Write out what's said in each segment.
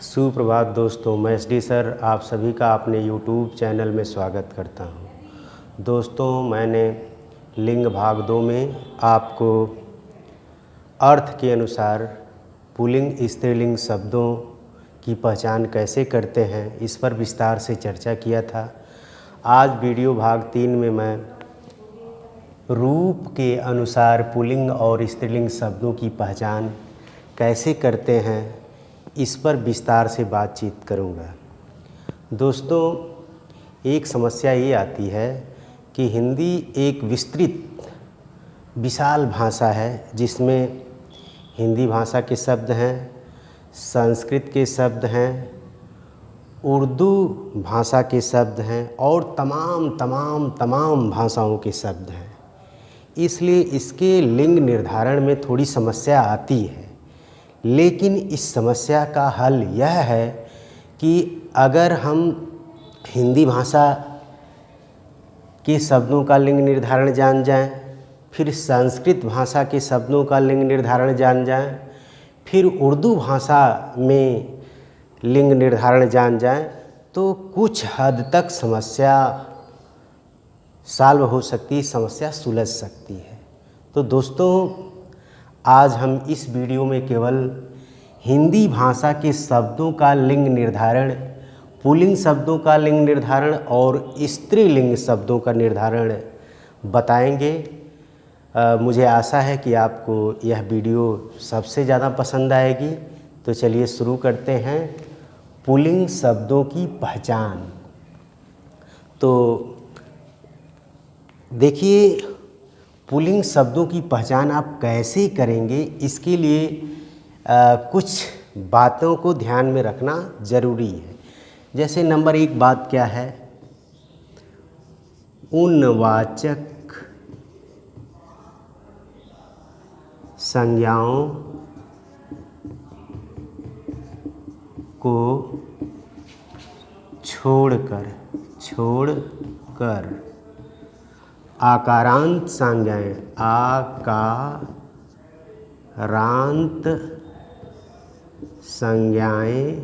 सुप्रभात दोस्तों, मैं एसडी सर आप सभी का अपने यूट्यूब चैनल में स्वागत करता हूं। दोस्तों, मैंने लिंग भाग 2 में आपको अर्थ के अनुसार पुल्लिंग स्त्रीलिंग शब्दों की पहचान कैसे करते हैं इस पर विस्तार से चर्चा किया था। आज वीडियो भाग 3 में मैं रूप के अनुसार पुल्लिंग और स्त्रीलिंग शब्दों की पहचान कैसे करते हैं इस पर विस्तार से बातचीत करूंगा। दोस्तों, एक समस्या ये आती है कि हिंदी एक विस्तृत विशाल भाषा है जिसमें हिंदी भाषा के शब्द हैं, संस्कृत के शब्द हैं, उर्दू भाषा के शब्द हैं और तमाम भाषाओं के शब्द हैं। इसलिए इसके लिंग निर्धारण में थोड़ी समस्या आती है, लेकिन इस समस्या का हल यह है कि अगर हम हिंदी भाषा के शब्दों का लिंग निर्धारण जान जाएं, फिर संस्कृत भाषा के शब्दों का लिंग निर्धारण जान जाएं, फिर उर्दू भाषा में लिंग निर्धारण जान जाएं, तो कुछ हद तक समस्या सॉल्व हो सकती है, समस्या सुलझ सकती है। तो दोस्तों, आज हम इस वीडियो में केवल हिंदी भाषा के शब्दों का लिंग निर्धारण, पुल्लिंग शब्दों का लिंग निर्धारण और स्त्रीलिंग शब्दों का निर्धारण बताएंगे। मुझे आशा है कि आपको यह वीडियो सबसे ज़्यादा पसंद आएगी। तो चलिए शुरू करते हैं पुल्लिंग शब्दों की पहचान। तो देखिए, पुल्लिंग शब्दों की पहचान आप कैसे करेंगे, इसके लिए कुछ बातों को ध्यान में रखना ज़रूरी है। जैसे नंबर 1 बात क्या है, उनवाचक संज्ञाओं को छोड़कर आकारांत संज्ञाएं, आकारांत संज्ञाएं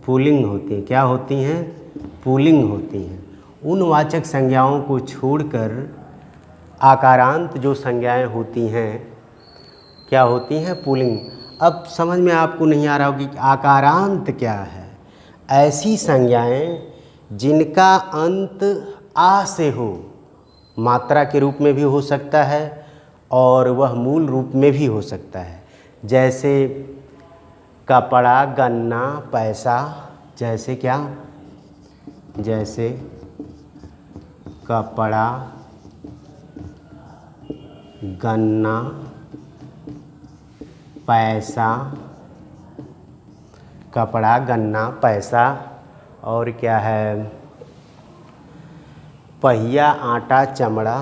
पुल्लिंग होती हैं। क्या होती हैं? पुल्लिंग होती हैं। उनवाचक संज्ञाओं को छोड़कर आकारांत जो संज्ञाएं होती हैं क्या होती हैं? पुल्लिंग। अब समझ में आपको नहीं आ रहा होगी कि आकारांत क्या है। ऐसी संज्ञाएं जिनका अंत आ से हो, मात्रा के रूप में भी हो सकता है और वह मूल रूप में भी हो सकता है। जैसे कपड़ा, गन्ना, पैसा। जैसे क्या? जैसे कपड़ा, गन्ना, पैसा, कपड़ा, गन्ना, पैसा। और क्या है? पहिया, आटा, चमड़ा।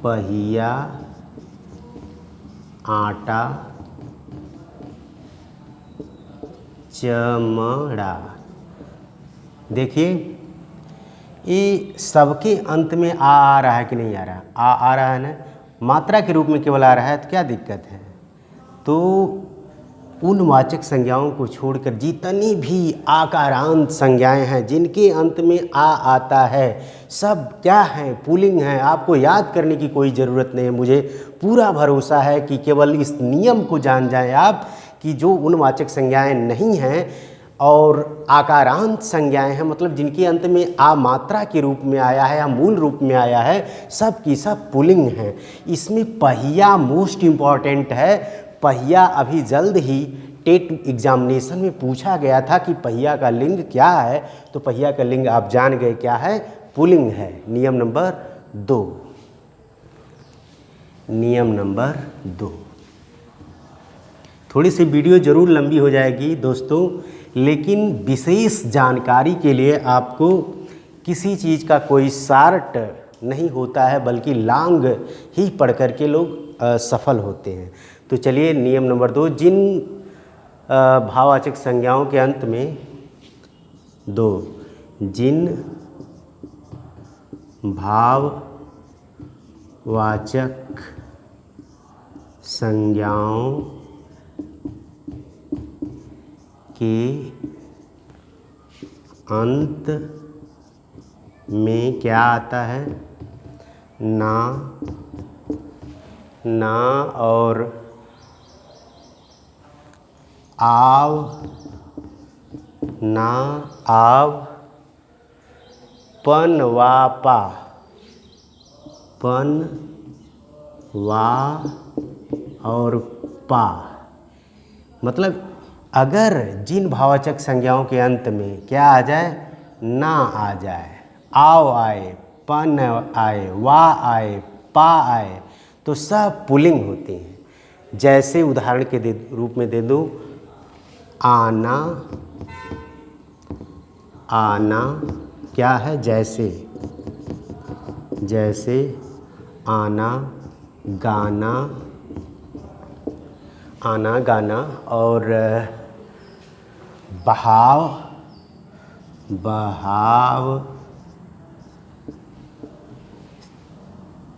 पहिया, आटा, चमड़ा। देखिए, ये सबके अंत में आ रहा है कि नहीं आ रहा? आ रहा है ना। मात्रा के रूप में केवल आ रहा है, तो क्या दिक्कत है? तो उनवाचक संज्ञाओं को छोड़कर जितनी भी आकारांत संज्ञाएं हैं जिनके अंत में आ आता है, सब क्या हैं? पुल्लिंग हैं। आपको याद करने की कोई ज़रूरत नहीं है। मुझे पूरा भरोसा है कि केवल इस नियम को जान जाएं आप कि जो उनवाचक संज्ञाएं नहीं हैं और आकारांत संज्ञाएं हैं, मतलब जिनके अंत में आ मात्रा के रूप में आया है या मूल रूप में आया है, सब की सब पुल्लिंग हैं। इसमें पहिया मोस्ट इम्पॉर्टेंट है। पहिया अभी जल्द ही टेट एग्जामिनेशन में पूछा गया था कि पहिया का लिंग क्या है। तो पहिया का लिंग आप जान गए क्या है? पुल्लिंग है। नियम नंबर 2। नियम नंबर 2। थोड़ी सी वीडियो ज़रूर लंबी हो जाएगी दोस्तों, लेकिन विशेष जानकारी के लिए आपको किसी चीज़ का कोई शार्ट नहीं होता है, बल्कि लॉन्ग ही पढ़ कर के लोग सफल होते हैं। तो चलिए, नियम नंबर 2, जिन भाववाचक संज्ञाओं के अंत में जिन भाववाचक संज्ञाओं के अंत में क्या आता है? ना, ना और आव, ना आव, पन वा पा, पन वा और पा। मतलब अगर जिन भाववाचक संज्ञाओं के अंत में क्या आ जाए? ना आ जाए, आव आए, पन आए, वा आए, पा आए, तो सब पुल्लिंग होती हैं। जैसे उदाहरण के रूप में दे दूँ, आना, आना क्या है? जैसे, जैसे आना, गाना, आना गाना, और बहाव, बहाव,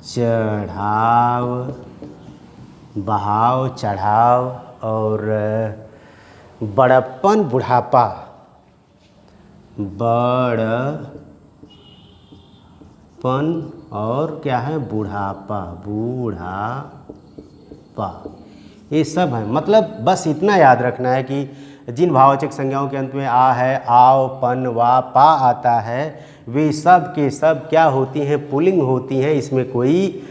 चढ़ाव, बहाव चढ़ाव, और बड़प्पन बुढ़ापा, बड़पन और क्या है? बुढ़ापा, बूढ़ापा, ये सब है। मतलब बस इतना याद रखना है कि जिन भाववाचक संज्ञाओं के अंत में आ है, आव, पन, वा, पा आता है, वे सब के सब क्या होती हैं? पुल्लिंग होती हैं। इसमें कोई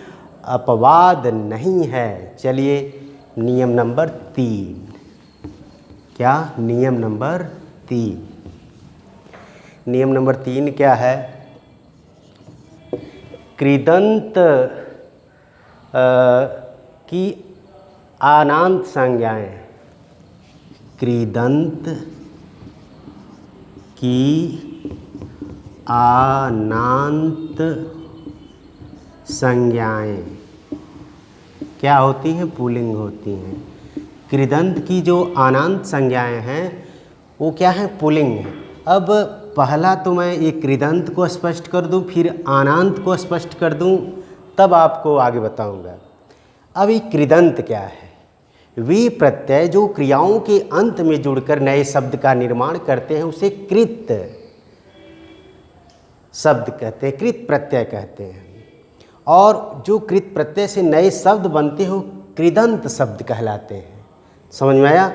अपवाद नहीं है। चलिए नियम नंबर 3। क्या? नियम नंबर 3। नियम नंबर 3 क्या है? कृदंत की आनांत संज्ञाएं, कृदंत की आनांत संज्ञाएं क्या होती हैं? पुल्लिंग होती हैं। कृदंत की जो अनांत संज्ञाएं हैं वो क्या है? पुल्लिंग है। अब पहला तो मैं ये कृदंत को स्पष्ट कर दूं, फिर अनांत को स्पष्ट कर दूं, तब आपको आगे बताऊंगा। अब ये कृदंत क्या है? वे प्रत्यय जो क्रियाओं के अंत में जुड़कर नए शब्द का निर्माण करते हैं उसे कृत शब्द कहते हैं, कृत प्रत्यय कहते हैं। और जो कृत प्रत्यय से नए शब्द बनते हो कृदंत शब्द कहलाते हैं। समझ में आया?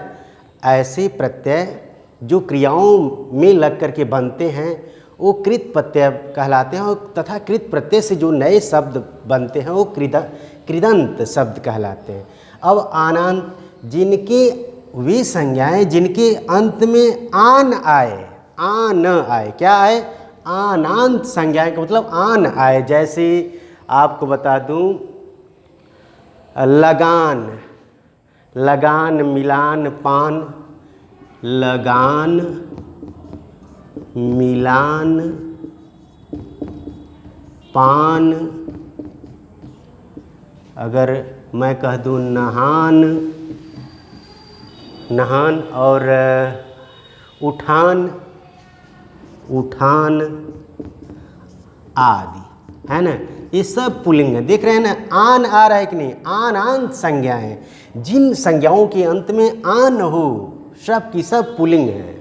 ऐसे प्रत्यय जो क्रियाओं में लग करके बनते हैं वो कृत प्रत्यय कहलाते हैं, और तथा कृत प्रत्यय से जो नए शब्द बनते हैं वो कृदंत शब्द कहलाते हैं। अब आनांत, जिनके वे संज्ञाएं जिनके अंत में आन आए, आन आए, क्या आए? आनांत संज्ञाएं का मतलब आन आए। जैसे आपको बता दूं, लगान, लगान, मिलान, पान, लगान, मिलान, पान। अगर मैं कह दूं नहान, नहान, और उठान, उठान आदि, है ना? ये सब पुल्लिंग है। देख रहे हैं ना? आन आ रहा है कि नहीं? आनांत संज्ञाएं, जिन संज्ञाओं के अंत में आन हो सब की सब पुल्लिंग है।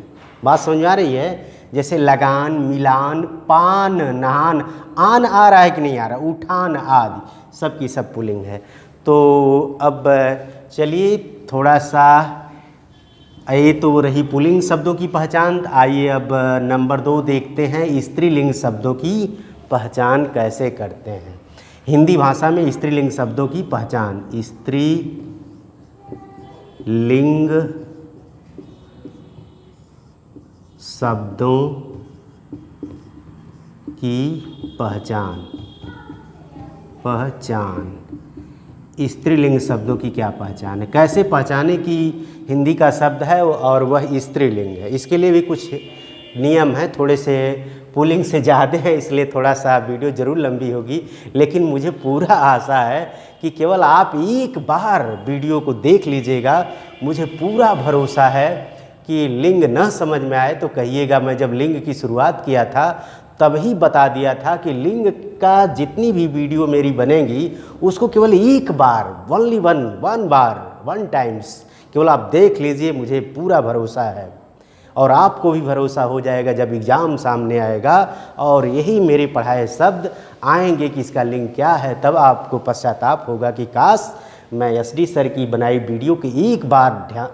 बात समझ में आ रही है? जैसे लगान, मिलान, पान, नहान, आन आ रहा है कि नहीं आ रहा? उठान आदि सब की सब पुल्लिंग है। तो अब चलिए थोड़ा सा, ये तो रही पुल्लिंग शब्दों की पहचान। आइए अब नंबर 2 देखते हैं, स्त्रीलिंग शब्दों की पहचान कैसे करते हैं। हिंदी भाषा में स्त्रीलिंग शब्दों की पहचान। स्त्रीलिंग शब्दों की पहचान, पहचान। स्त्रीलिंग शब्दों की क्या पहचान है? कैसे पहचाने कि हिंदी का शब्द है और वह स्त्रीलिंग है? इसके लिए भी कुछ नियम है, थोड़े से पुल्लिंग से ज़्यादा है, इसलिए थोड़ा सा वीडियो ज़रूर लंबी होगी। लेकिन मुझे पूरा आशा है कि केवल आप एक बार वीडियो को देख लीजिएगा। मुझे पूरा भरोसा है कि लिंग न समझ में आए तो कहिएगा। मैं जब लिंग की शुरुआत किया था तभी बता दिया था कि लिंग का जितनी भी वीडियो मेरी बनेगी उसको केवल एक बार, वन टाइम्स केवल आप देख लीजिए, मुझे पूरा भरोसा है। और आपको भी भरोसा हो जाएगा जब एग्ज़ाम सामने आएगा और यही मेरे पढ़ाए शब्द आएंगे कि इसका लिंक क्या है, तब आपको पश्चाताप होगा कि काश मैं SD सर की बनाई वीडियो की एक बार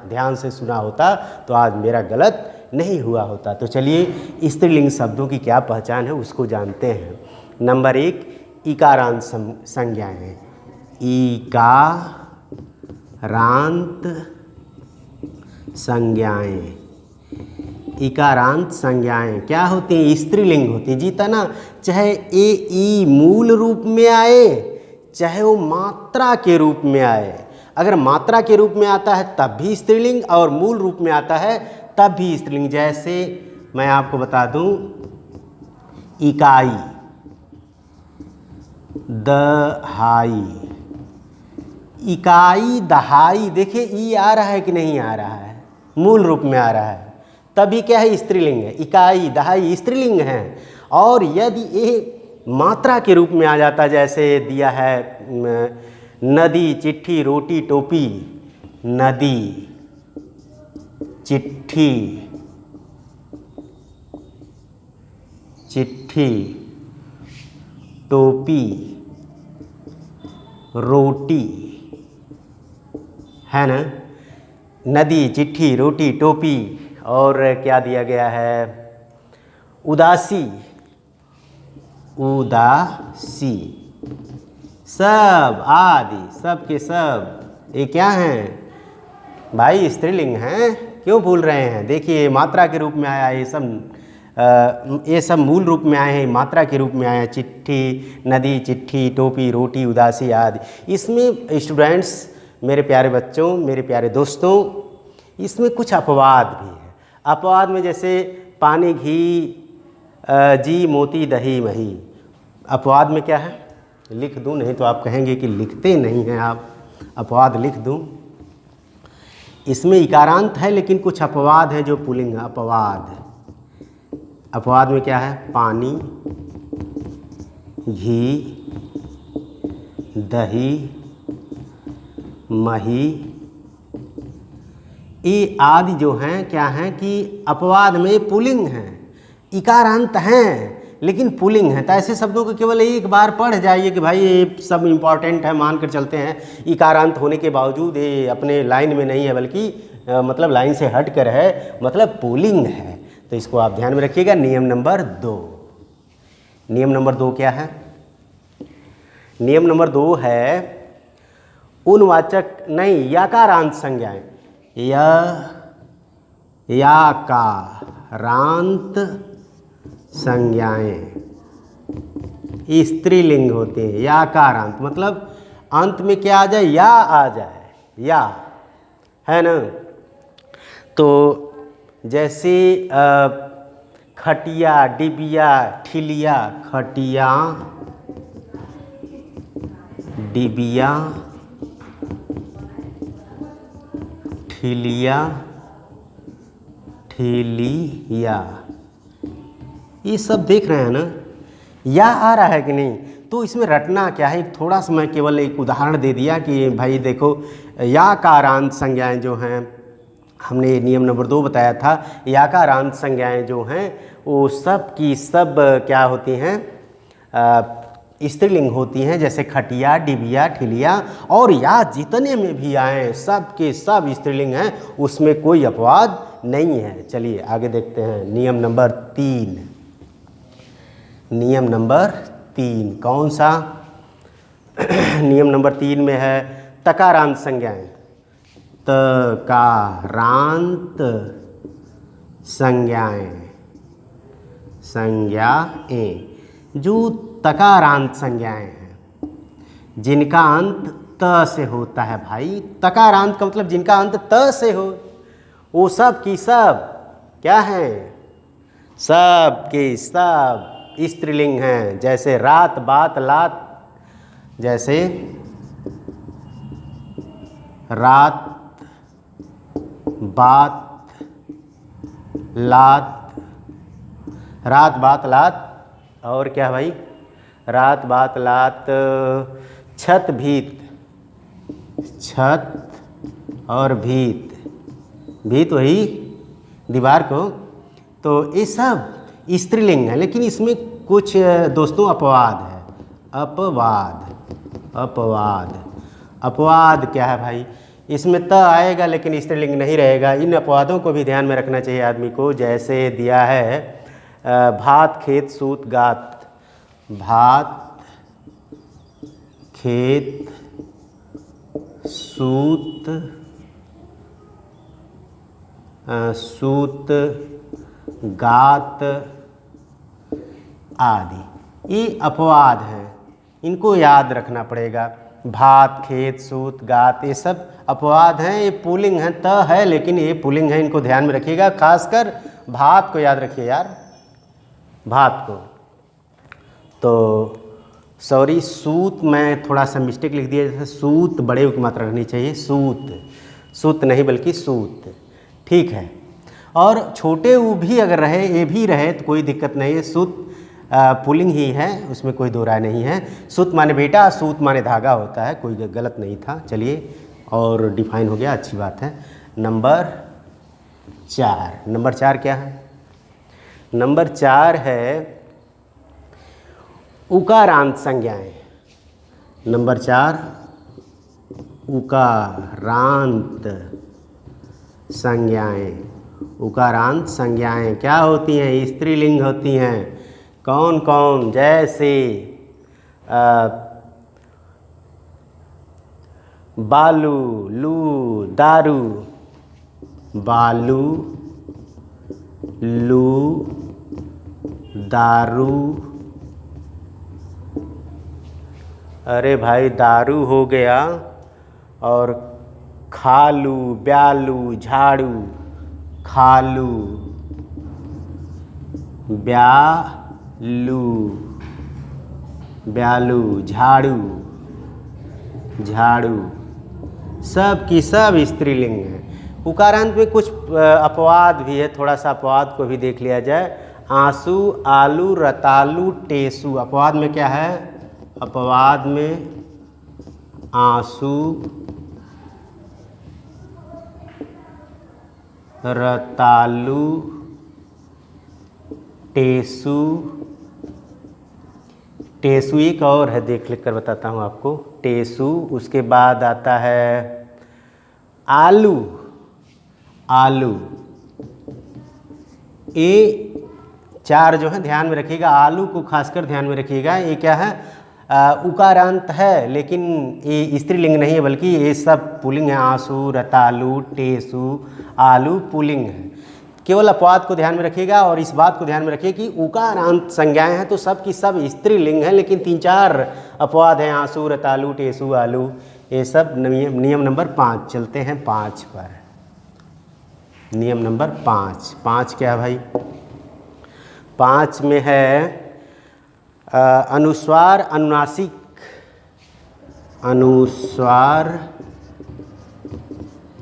ध्यान से सुना होता तो आज मेरा गलत नहीं हुआ होता। तो चलिए स्त्रीलिंग शब्दों की क्या पहचान है उसको जानते हैं। नंबर 1, इकारांत संज्ञाएं। इकारांत संज्ञाएं। इकारांत संज्ञाएं क्या होती हैं? स्त्रीलिंग होती है। जीता ना, चाहे ए ई मूल रूप में आए चाहे वो मात्रा के रूप में आए। अगर मात्रा के रूप में आता है तब भी स्त्रीलिंग और मूल रूप में आता है तब भी स्त्रीलिंग। जैसे मैं आपको बता दूं, इकाई, दहाई, इकाई, दहाई, देखिए ई आ रहा है कि नहीं आ रहा है? मूल रूप में आ रहा है तभी क्या है? स्त्रीलिंग है। इकाई दहाई स्त्रीलिंग है। और यदि ये मात्रा के रूप में आ जाता, जैसे दिया है नदी, चिट्ठी, रोटी, टोपी। नदी, चिट्ठी, चिट्ठी, टोपी, रोटी, है ना? नदी, चिट्ठी, रोटी, टोपी। और क्या दिया गया है? उदासी, उदासी, सब आदि, सब के सब ये क्या हैं भाई? स्त्रीलिंग हैं। क्यों भूल रहे हैं? देखिए मात्रा के रूप में आया ये सब मूल रूप में आए हैं, मात्रा के रूप में आए हैं। चिट्ठी, नदी, चिट्ठी, टोपी, रोटी, उदासी आदि। इसमें स्टूडेंट्स, मेरे प्यारे बच्चों, मेरे प्यारे दोस्तों, इसमें कुछ अपवाद भी है। अपवाद में जैसे पानी, घी, जी, मोती, दही, मही। अपवाद में क्या है? लिख दूं, नहीं तो आप कहेंगे कि लिखते नहीं हैं आप। अपवाद लिख दूं। इसमें इकारांत है लेकिन कुछ अपवाद हैं जो पुल्लिंग है। अपवाद, अपवाद में क्या है? पानी, घी, दही, मही, ये आदि जो हैं क्या हैं कि अपवाद में पुल्लिंग हैं। इकारांत हैं लेकिन पुल्लिंग है। तो ऐसे शब्दों को केवल एक बार पढ़ जाइए कि भाई ये सब इम्पॉर्टेंट है, मान कर चलते हैं। इकारांत होने के बावजूद ये अपने लाइन में नहीं है, बल्कि मतलब लाइन से हट कर है, मतलब पुल्लिंग है। तो इसको आप ध्यान में रखिएगा। नियम नंबर 2। नियम नंबर 2 क्या है? नियम नंबर 2 है उनवाचक नहीं, याकारांत संज्ञाएं। याकारांत संज्ञाएं स्त्रीलिंग होते हैं। याकारांत मतलब अंत में क्या आ जाए? या आ जाए, या, है ना? तो जैसे खटिया, डिबिया, ठिलिया। खटिया, डिबिया, ठिलिया, ठिलिया, ये सब देख रहे हैं ना? या आ रहा है कि नहीं? तो इसमें रटना क्या है? थोड़ा सा मैं केवल एक उदाहरण दे दिया कि भाई देखो, याकारांत संज्ञाएं जो हैं, हमने नियम नंबर 2 बताया था। याकारांत संज्ञाएं जो हैं वो सब की सब क्या होती हैं? स्त्रीलिंग होती हैं। जैसे खटिया, डिबिया, ठिलिया। और या जितने में भी आए सब के सब स्त्रीलिंग हैं, उसमें कोई अपवाद नहीं है। चलिए आगे देखते हैं। नियम नंबर 3। नियम नंबर 3 कौन सा? नियम नंबर 3 में है तकारांत संज्ञाएं। तकारांत संज्ञाएं, संज्ञाएं जो तकारांत संज्ञाएं हैं, जिनका अंत त से होता है। भाई तकारांत का मतलब जिनका अंत त से हो, वो सब की सब क्या हैं? सब के सब स्त्रीलिंग हैं। जैसे रात, बात, लात। जैसे रात, बात, लात, रात, बात, लात। और क्या भाई? रात, बात, लात, छत, भीत। छत और भीत। भीत वही दीवार को। तो ये सब स्त्रीलिंग है, लेकिन इसमें कुछ दोस्तों अपवाद है। अपवाद क्या है भाई? इसमें त आएगा लेकिन स्त्रीलिंग नहीं रहेगा। इन अपवादों को भी ध्यान में रखना चाहिए आदमी को। जैसे दिया है भात खेत सूत गात। भात खेत सूत सूत गात आदि, ये अपवाद हैं, इनको याद रखना पड़ेगा। भात खेत सूत गात ये सब अपवाद हैं, ये पुल्लिंग हैं। त है लेकिन ये पुल्लिंग है, इनको ध्यान में रखिएगा। खासकर भात को याद रखिए यार, भात को। तो सॉरी, सूत मैं थोड़ा सा मिस्टेक लिख दिया। जैसे सूत बड़े की मात्रा रखनी चाहिए, सूत नहीं बल्कि सूत, ठीक है। और छोटे ऊ भी अगर रहे, ये भी रहे तो कोई दिक्कत नहीं है। सूत पुल्लिंग ही है, उसमें कोई दो राय नहीं है। सूत माने बेटा, सूत माने धागा होता है, कोई गलत नहीं था। चलिए, और डिफाइन हो गया, अच्छी बात है। नंबर 4 क्या है? नंबर 4 है उकारांत संज्ञाएं। नंबर 4 उकारांत संज्ञाएं। उकारांत संज्ञाएं क्या होती हैं? स्त्रीलिंग होती हैं। कौन कौन? जैसे बालू लू दारू। बालू लू दारू। अरे भाई, दारू हो गया। और खालू ब्यालू झाड़ू। खालू ब्यालू झाड़ू। सब की सब स्त्रीलिंग है। उकारांत में कुछ अपवाद भी है, थोड़ा सा अपवाद को भी देख लिया जाए। आंसू आलू रतालू टेसू। अपवाद में क्या है? अपवाद में आंसू रतालू टेसू। टेसू एक और है, देख लिख कर बताता हूँ आपको। टेसू, उसके बाद आता है आलू। ये 4 जो है ध्यान में रखिएगा। आलू को खासकर ध्यान में रखिएगा। ये क्या है? उकारांत है, लेकिन ये स्त्रीलिंग नहीं है, बल्कि ये सब पुल्लिंग है। आंसू रतालू टेसू आलू पुल्लिंग है। केवल अपवाद को ध्यान में रखिएगा। और इस बात को ध्यान में रखिए कि उकारांत संज्ञाएं हैं तो सब की सब स्त्रीलिंग है, लेकिन 3-4 अपवाद हैं। आंसू रतालू टेसू आलू, ये सब। नियम नंबर 5 चलते हैं 5 पर। नियम नंबर 5 क्या है भाई? 5 में है अनुस्वार अनुनासिक। अनुस्वार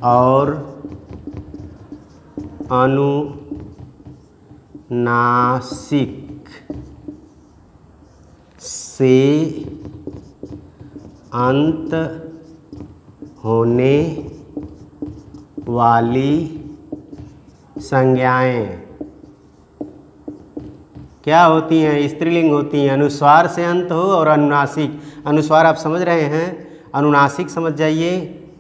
और अनुनासिक से अंत होने वाली संज्ञाएं क्या होती हैं? स्त्रीलिंग होती हैं। अनुस्वार से अंत हो और अनुनासिक। अनुस्वार आप समझ रहे हैं, अनुनासिक समझ जाइए।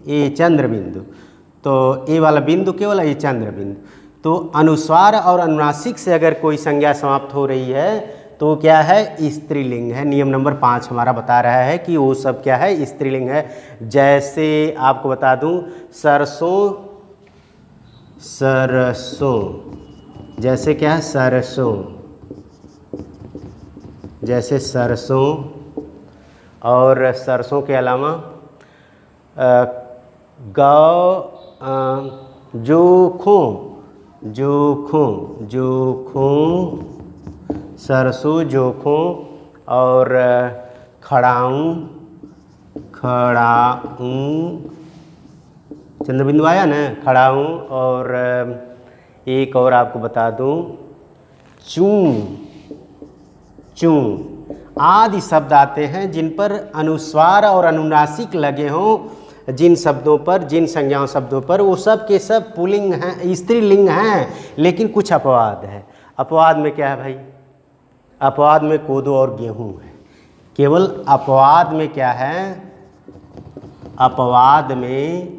ये चंद्र बिंदु, तो ये वाला बिंदु केवल ये चंद्र बिंदु। तो अनुस्वार और अनुनासिक से अगर कोई संज्ञा समाप्त हो रही है तो क्या है? स्त्रीलिंग है। नियम नंबर 5 हमारा बता रहा है कि वो सब क्या है? स्त्रीलिंग है। जैसे आपको बता दूं, सरसों। जैसे क्या है? सरसों। जैसे सरसों। और सरसों के अलावा जोखों। सरसों जोखों। और खड़ाऊँ। चंद्रबिंदु आया ना? खड़ाऊँ। और एक और आपको बता दूं, चूं आदि शब्द आते हैं जिन पर अनुस्वार और अनुनासिक लगे हों। जिन शब्दों पर, जिन संज्ञाओं शब्दों पर, वो सब के सब पुल्लिंग हैं, स्त्रीलिंग हैं, लेकिन कुछ अपवाद है। अपवाद में क्या है भाई? अपवाद में कोदो और गेहूं है। केवल अपवाद में क्या है? अपवाद में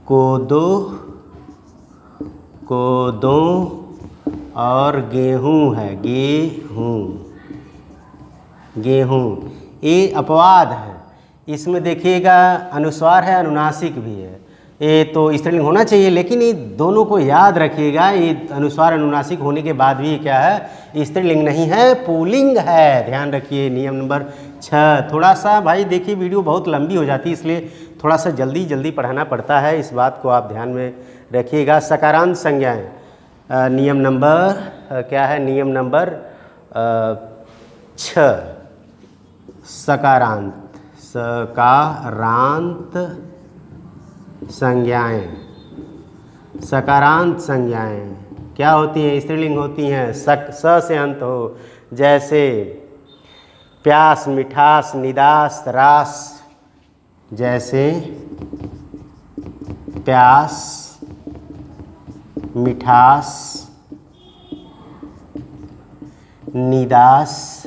कोदो और गेहूं है। गेहूं ये अपवाद है। इसमें देखिएगा अनुस्वार है, अनुनासिक भी है। ये तो स्त्रीलिंग होना चाहिए, लेकिन ये दोनों को याद रखिएगा, ये अनुस्वार अनुनासिक होने के बाद भी क्या है? स्त्रीलिंग नहीं है, पुल्लिंग है। ध्यान रखिए। नियम नंबर 6। थोड़ा सा भाई देखिए वीडियो बहुत लंबी हो जाती है, इसलिए थोड़ा सा जल्दी जल्दी पढ़ाना पड़ता है, इस बात को आप ध्यान में रखिएगा। सकारांत संज्ञाएं, नियम नंबर क्या है? नियम नंबर 6। सकारांत संज्ञाएं। सकारांत संज्ञाएं क्या होती हैं? स्त्रीलिंग होती हैं। स से अंत हो, जैसे प्यास, मिठास, निदास, रास। जैसे प्यास, मिठास, निदास,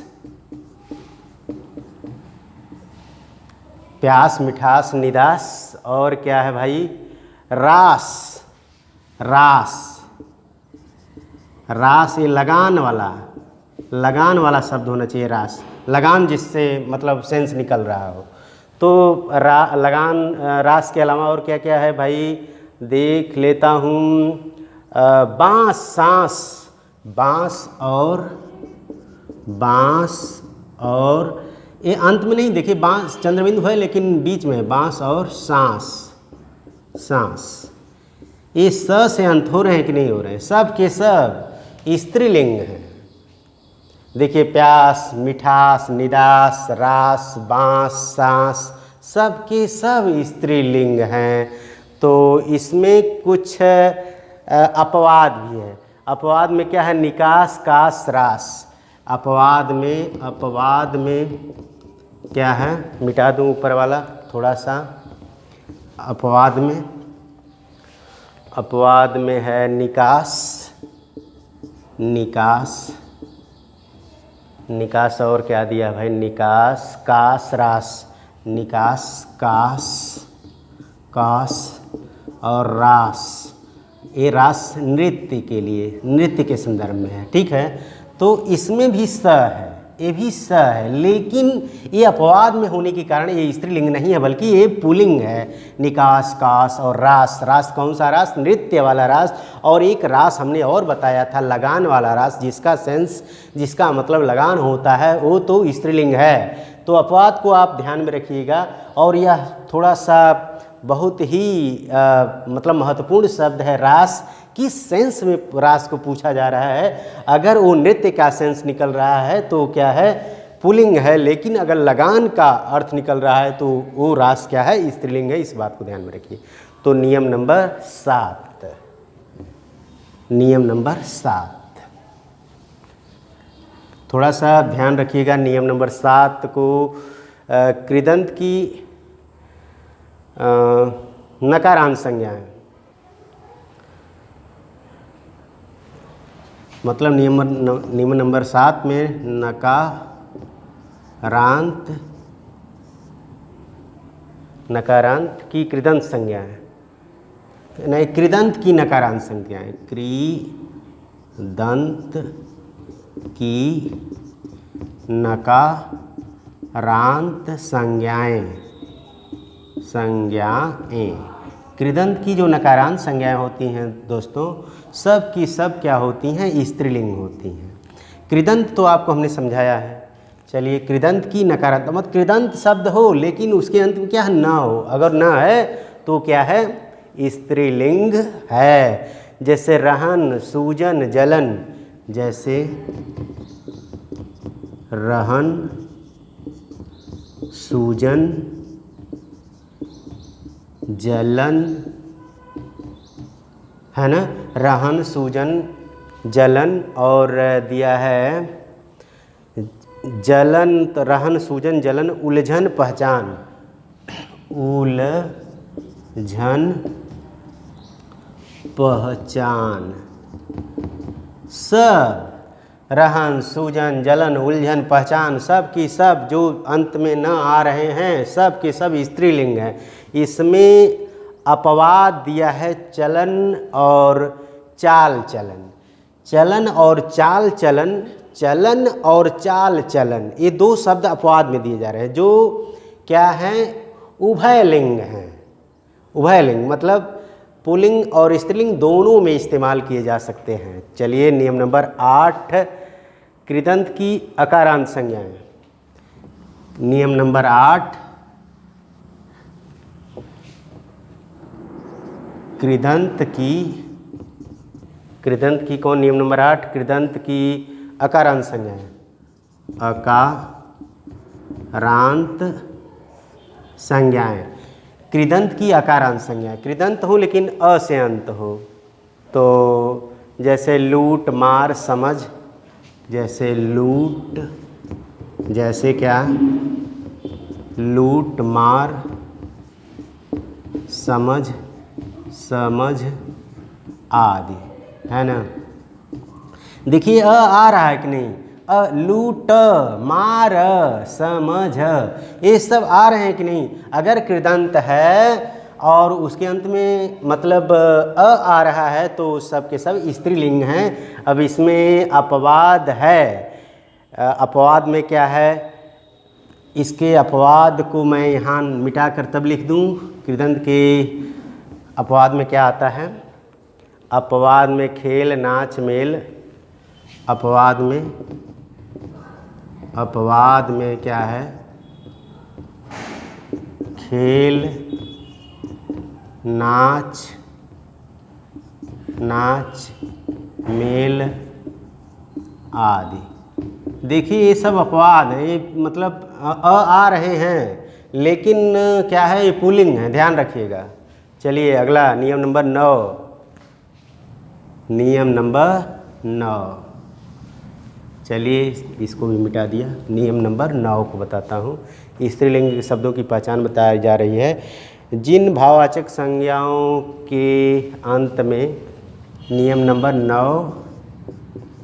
प्यास, मिठास, निदास, और क्या है भाई? रास। रास ये लगान वाला शब्द होना चाहिए। रास, लगान जिससे मतलब सेंस निकल रहा हो। तो लगान, रास के अलावा और क्या क्या है भाई? देख लेता हूँ। बांस, सांस। बांस और ये अंत में नहीं, देखिए बांस चंद्रबिंदु है लेकिन बीच में बांस और सांस। ये स से अंत हो रहे हैं कि नहीं हो रहे हैं? सब के सब स्त्रीलिंग हैं। देखिए प्यास, मिठास, निदास, रास, बांस, सांस, सब के सब स्त्रीलिंग हैं। तो इसमें कुछ अपवाद भी है। अपवाद में क्या है? निकास, कास, रास। अपवाद में क्या है? मिटा दूं ऊपर वाला थोड़ा सा। अपवाद में है निकास और क्या दिया भाई? निकास, कास, रास। निकास, कास और रास। ये रास नृत्य के लिए, नृत्य के संदर्भ में है, ठीक है। तो इसमें भी स है, ये भी स है, लेकिन ये अपवाद में होने के कारण ये स्त्रीलिंग नहीं है, बल्कि ये पुल्लिंग है। निकास, कास और रास। रास कौन सा रास? नृत्य वाला रास। और एक रास हमने और बताया था, लगान वाला रास, जिसका मतलब लगान होता है, वो तो स्त्रीलिंग है। तो अपवाद को आप ध्यान में रखिएगा। और यह थोड़ा सा बहुत ही मतलब महत्वपूर्ण शब्द है। रास किस सेंस में रास को पूछा जा रहा है? अगर वो नृत्य का सेंस निकल रहा है तो क्या है? पुल्लिंग है। लेकिन अगर लगान का अर्थ निकल रहा है तो वो रास क्या है? स्त्रीलिंग है। इस बात को ध्यान में रखिए। तो नियम नंबर 7, थोड़ा सा ध्यान रखिएगा। नियम नंबर 7 को कृदंत की नकारांत संज्ञाएं, मतलब नियम नंबर 7 में नकारांत की कृदंत संज्ञाएं, नहीं, कृदंत की नकारांत संज्ञाएं। कृदंत की नकारांत संज्ञाएं। कृदंत की जो नकारांत संज्ञाएं होती हैं दोस्तों, सब की सब क्या होती हैं? स्त्रीलिंग होती हैं। कृदंत तो आपको हमने समझाया है। चलिए, कृदंत की नकारांत मतलब कृदंत शब्द हो लेकिन उसके अंत में क्या है? ना हो। अगर ना है तो क्या है? स्त्रीलिंग है। जैसे रहन, सूजन, जलन। जैसे रहन, सूजन, जलन, है ना? रहन, सूजन, जलन, और दिया है जलन, तो रहन, सूजन, जलन, उलझन, पहचान। उलझन पहचान। सब रहन सूजन जलन उलझन पहचान सब की सब जो अंत में न आ रहे हैं सब के सब स्त्रीलिंग हैं। इसमें अपवाद दिया है चलन और चाल चलन। चलन और चाल चलन, चलन और चाल चलन, ये दो शब्द अपवाद में दिए जा रहे हैं जो क्या हैं, उभयलिंग हैं। उभयलिंग मतलब पुल्लिंग और स्त्रीलिंग दोनों में इस्तेमाल किए जा सकते हैं। चलिए नियम नंबर 8, कृदंत की अकारांत संज्ञाएं। नियम नंबर 8, कृदंत की कौन? नियम नंबर 8 कृदंत की अकारांत संज्ञाएं। अकारांत संज्ञाएं, कृदंत की अकारांत संज्ञाएं। कृदंत हो लेकिन अ से अंत हो, तो जैसे लूट मार समझ, जैसे लूट, जैसे क्या, लूट मार समझ, समझ आदि, है ना। देखिए आ रहा है कि नहीं, लूट मार समझ, ये सब आ रहे हैं कि नहीं। अगर कृदंत है और उसके अंत में मतलब आ रहा है तो सब के सब स्त्रीलिंग हैं। अब इसमें अपवाद है। अपवाद में क्या है, इसके अपवाद को मैं यहाँ मिटा कर तब लिख दूँ। कृदंत के अपवाद में क्या आता है, अपवाद में खेल नाच मेल। अपवाद में क्या है, खेल नाच मेल आदि। देखिए ये सब अपवाद है, ये मतलब आ रहे हैं लेकिन क्या है, ये पुल्लिंग है, ध्यान रखिएगा। चलिए अगला नियम नंबर 9। नियम नंबर 9, चलिए इसको भी मिटा दिया। नियम नंबर 9 को बताता हूँ। स्त्रीलिंग के शब्दों की पहचान बताई जा रही है। जिन भाववाचक संज्ञाओं के अंत में, नियम नंबर 9,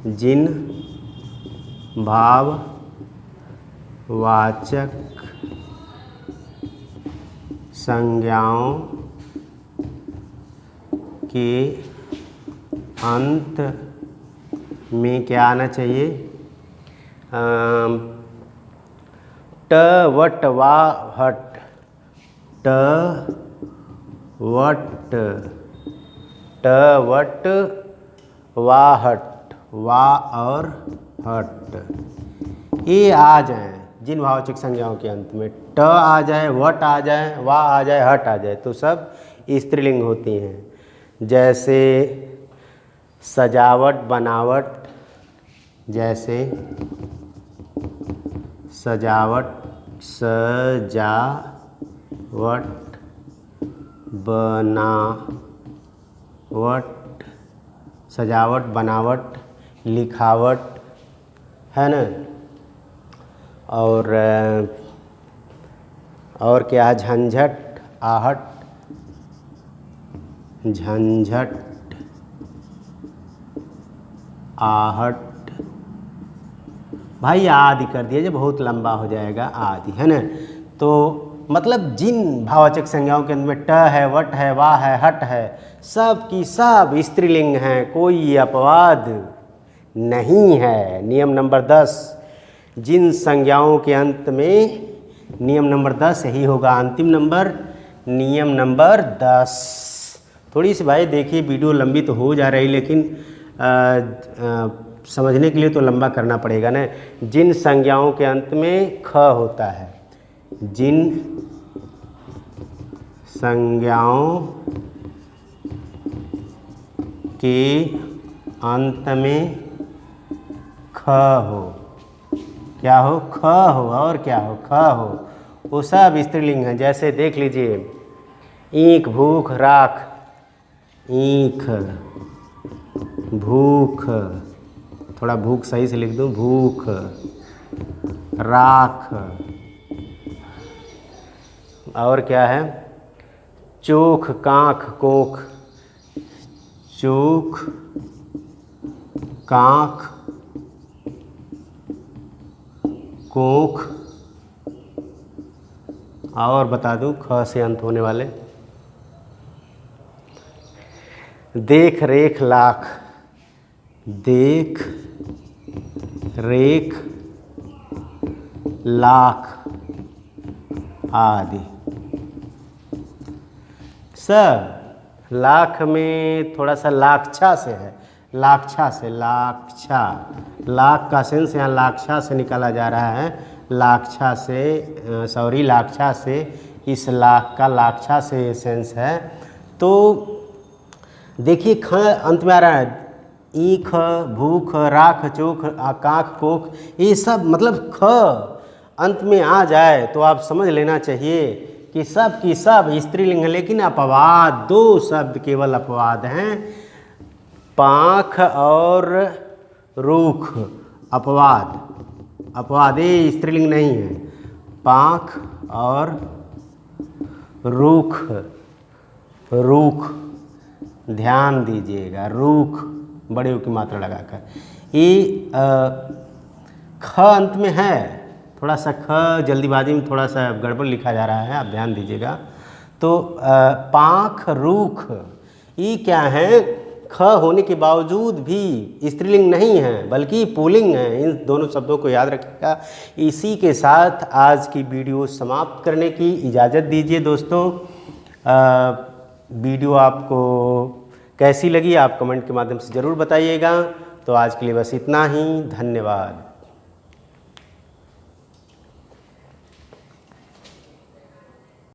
जिन भाववाचक संज्ञाओं के अंत में क्या आना चाहिए, ट वट वा हट, ट वट वा हट, वा और हट, ये आ जाए जिन भाववाचक संज्ञाओं के अंत में। ट आ जाए, वट आ जाए, वा आ जाए, हट आ जाए तो सब स्त्रीलिंग होती हैं। जैसे सजावट बनावट, जैसे सजावट बनावट, सजावट बनावट, लिखावट, है ना। और क्या, झंझट आहट, झंझट आहट, भाई आदि कर दिया जो बहुत लंबा हो जाएगा, आदि, है ना। तो मतलब जिन भाववाचक संज्ञाओं के अंदर में ट है, वट है, वा है, हट है, सब की सब स्त्रीलिंग हैं, कोई अपवाद नहीं है। नियम नंबर 10, जिन संज्ञाओं के अंत में, नियम नंबर 10 ही होगा अंतिम नंबर। नियम नंबर 10, थोड़ी सी भाई देखिए वीडियो लंबी तो हो जा रही लेकिन समझने के लिए तो लंबा करना पड़ेगा ना। जिन संज्ञाओं के अंत में ख होता है, जिन संज्ञाओं के अंत में ख हो, क्या हो, ख हो, और क्या हो, ख हो, वो सब स्त्रीलिंग है। जैसे देख लीजिए, ईख भूख राख, ईख भूख, थोड़ा भूख सही से लिख दूँ, भूख राख, और क्या है, चोख कांख कोख, चोख कांख कोख, और बता दूं ख से अंत होने वाले, देख रेख लाख, देख रेख लाख आदि। सब लाख में थोड़ा सा लाक्षां से है, लाक्षां से, लाक्षा, लाख का सेंस यहाँ लाक्षां से निकाला जा रहा है, लाक्षां से, सॉरी लाक्षां से, इस लाख का लाक्षां से सेंस है। तो देखिए ख अंत में आ रहा है, ईख भूख राख चोख काख कोख, ये सब मतलब ख अंत में आ जाए तो आप समझ लेना चाहिए कि सब की सब स्त्रीलिंग है, लेकिन अपवाद, दो शब्द केवल अपवाद हैं, पाख और रूख, अपवाद, अपवाद ये स्त्रीलिंग नहीं है, पाख और रूख, रूख ध्यान दीजिएगा, रूख बड़े की मात्रा लगाकर, ये ख अंत में है, थोड़ा सा ख जल्दीबाजी में थोड़ा सा गड़बड़ लिखा जा रहा है, आप ध्यान दीजिएगा। तो पाख रूख ये क्या है, ख होने के बावजूद भी स्त्रीलिंग नहीं है बल्कि पुल्लिंग है, इन दोनों शब्दों को याद रखिएगा। इसी के साथ आज की वीडियो समाप्त करने की इजाज़त दीजिए दोस्तों। वीडियो आपको कैसी लगी आप कमेंट के माध्यम से ज़रूर बताइएगा। तो आज के लिए बस इतना ही, धन्यवाद।